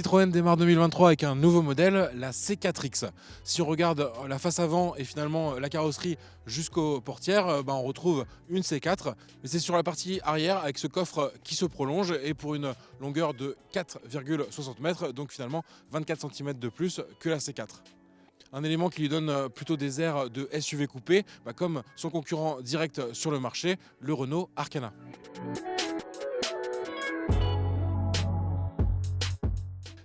Citroën démarre 2023 avec un nouveau modèle, la C4X. Si on regarde la face avant et finalement la carrosserie jusqu'aux portières, on retrouve une C4. Mais c'est sur la partie arrière avec ce coffre qui se prolonge et pour une longueur de 4,60 mètres, donc finalement 24 cm de plus que la C4. Un élément qui lui donne plutôt des airs de SUV coupé, comme son concurrent direct sur le marché, le Renault Arcana.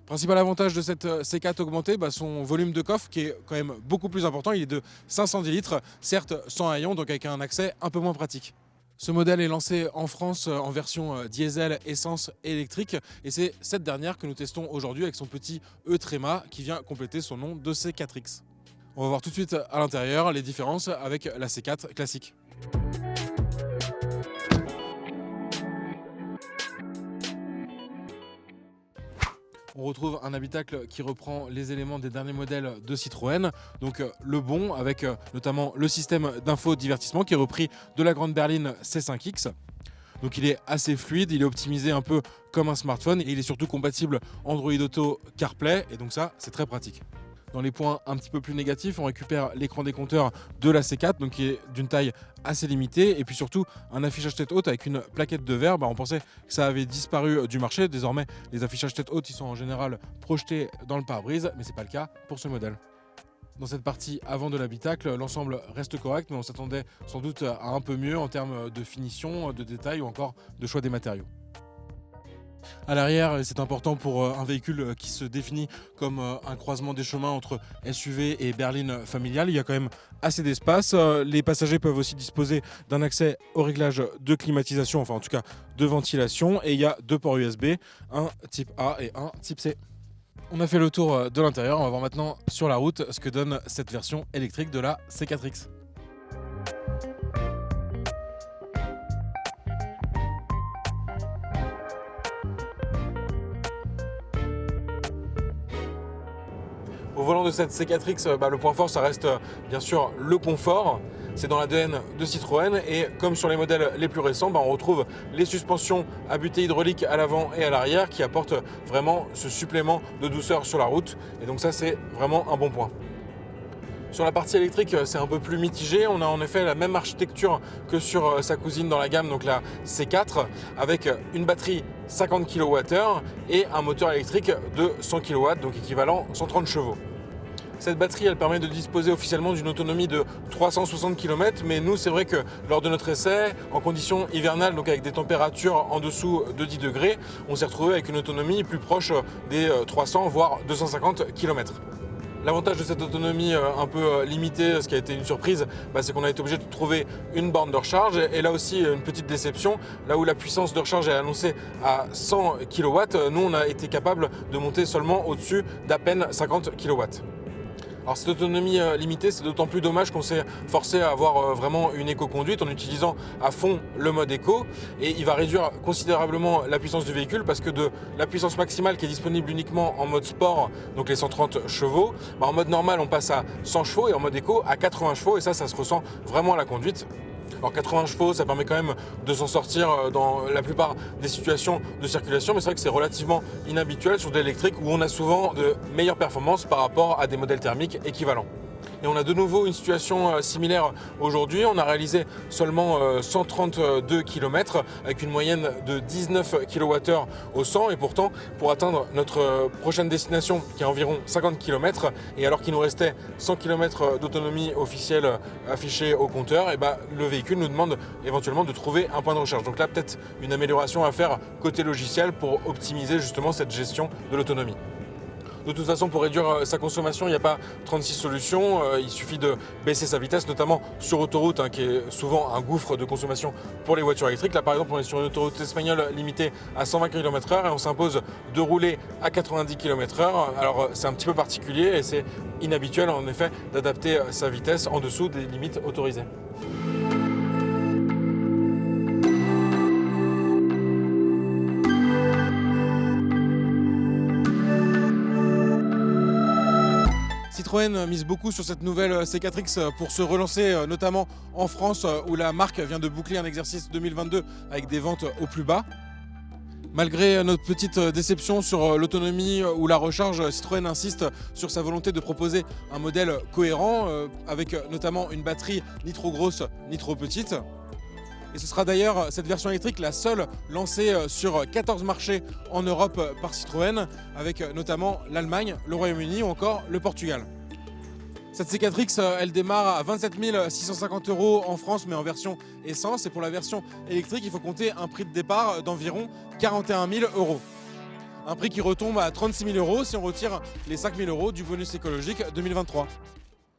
Principal avantage de cette C4 augmentée, son volume de coffre qui est quand même beaucoup plus important. Il est de 510 litres, certes sans haillons, donc avec un accès un peu moins pratique. Ce modèle est lancé en France en version diesel, essence et électrique. Et c'est cette dernière que nous testons aujourd'hui avec son petit e-Trema qui vient compléter son nom de C4X. On va voir tout de suite à l'intérieur les différences avec la C4 classique. On retrouve un habitacle qui reprend les éléments des derniers modèles de Citroën. Donc le bon avec notamment le système d'infodivertissement qui est repris de la grande berline C5X. Donc il est assez fluide, il est optimisé un peu comme un smartphone et il est surtout compatible Android Auto, CarPlay et donc ça c'est très pratique. Dans les points un petit peu plus négatifs, on récupère l'écran des compteurs de la C4, donc qui est d'une taille assez limitée, et puis surtout un affichage tête haute avec une plaquette de verre. On pensait que ça avait disparu du marché. Désormais, les affichages tête haute, ils sont en général projetés dans le pare-brise, mais ce n'est pas le cas pour ce modèle. Dans cette partie avant de l'habitacle, l'ensemble reste correct, mais on s'attendait sans doute à un peu mieux en termes de finition, de détails ou encore de choix des matériaux. À l'arrière, c'est important pour un véhicule qui se définit comme un croisement des chemins entre SUV et berline familiale. Il y a quand même assez d'espace. Les passagers peuvent aussi disposer d'un accès au réglage de climatisation, enfin en tout cas de ventilation. Et il y a deux ports USB, un type A et un type C. On a fait le tour de l'intérieur. On va voir maintenant sur la route ce que donne cette version électrique de la C4X. Au volant de cette C4X, le point fort, ça reste bien sûr le confort. C'est dans l'ADN de Citroën et comme sur les modèles les plus récents, on retrouve les suspensions à butée hydraulique à l'avant et à l'arrière qui apportent vraiment ce supplément de douceur sur la route. Et donc ça, c'est vraiment un bon point. Sur la partie électrique, c'est un peu plus mitigé. On a en effet la même architecture que sur sa cousine dans la gamme, donc la C4, avec une batterie 50 kWh et un moteur électrique de 100 kW, donc équivalent 130 chevaux. Cette batterie, elle permet de disposer officiellement d'une autonomie de 360 km, mais nous, c'est vrai que lors de notre essai, en conditions hivernales, donc avec des températures en dessous de 10 degrés, on s'est retrouvé avec une autonomie plus proche des 300 voire 250 km. L'avantage de cette autonomie un peu limitée, ce qui a été une surprise, c'est qu'on a été obligé de trouver une borne de recharge. Et là aussi, une petite déception, là où la puissance de recharge est annoncée à 100 kW, nous on a été capable de monter seulement au-dessus d'à peine 50 kW. Alors cette autonomie limitée, c'est d'autant plus dommage qu'on s'est forcé à avoir vraiment une éco-conduite en utilisant à fond le mode éco et il va réduire considérablement la puissance du véhicule parce que de la puissance maximale qui est disponible uniquement en mode sport, donc les 130 chevaux, en mode normal on passe à 100 chevaux et en mode éco à 80 chevaux et ça se ressent vraiment à la conduite. Alors 80 chevaux, ça permet quand même de s'en sortir dans la plupart des situations de circulation, mais c'est vrai que c'est relativement inhabituel sur des électriques où on a souvent de meilleures performances par rapport à des modèles thermiques équivalents. Et on a de nouveau une situation similaire aujourd'hui. On a réalisé seulement 132 km avec une moyenne de 19 kWh au 100 et pourtant pour atteindre notre prochaine destination qui est environ 50 km et alors qu'il nous restait 100 km d'autonomie officielle affichée au compteur, le véhicule nous demande éventuellement de trouver un point de recharge. Donc là peut-être une amélioration à faire côté logiciel pour optimiser justement cette gestion de l'autonomie. De toute façon, pour réduire sa consommation, il n'y a pas 36 solutions. Il suffit de baisser sa vitesse, notamment sur autoroute, qui est souvent un gouffre de consommation pour les voitures électriques. Là, par exemple, on est sur une autoroute espagnole limitée à 120 km/h et on s'impose de rouler à 90 km/h. Alors, c'est un petit peu particulier et c'est inhabituel, en effet, d'adapter sa vitesse en dessous des limites autorisées. Citroën mise beaucoup sur cette nouvelle C4X pour se relancer, notamment en France où la marque vient de boucler un exercice 2022 avec des ventes au plus bas. Malgré notre petite déception sur l'autonomie ou la recharge, Citroën insiste sur sa volonté de proposer un modèle cohérent avec notamment une batterie ni trop grosse ni trop petite. Et ce sera d'ailleurs cette version électrique la seule lancée sur 14 marchés en Europe par Citroën, avec notamment l'Allemagne, le Royaume-Uni ou encore le Portugal. Cette C4X, elle démarre à 27 650 € en France, mais en version essence. Et pour la version électrique, il faut compter un prix de départ d'environ 41 000 €. Un prix qui retombe à 36 000 € si on retire les 5 000 € du bonus écologique 2023.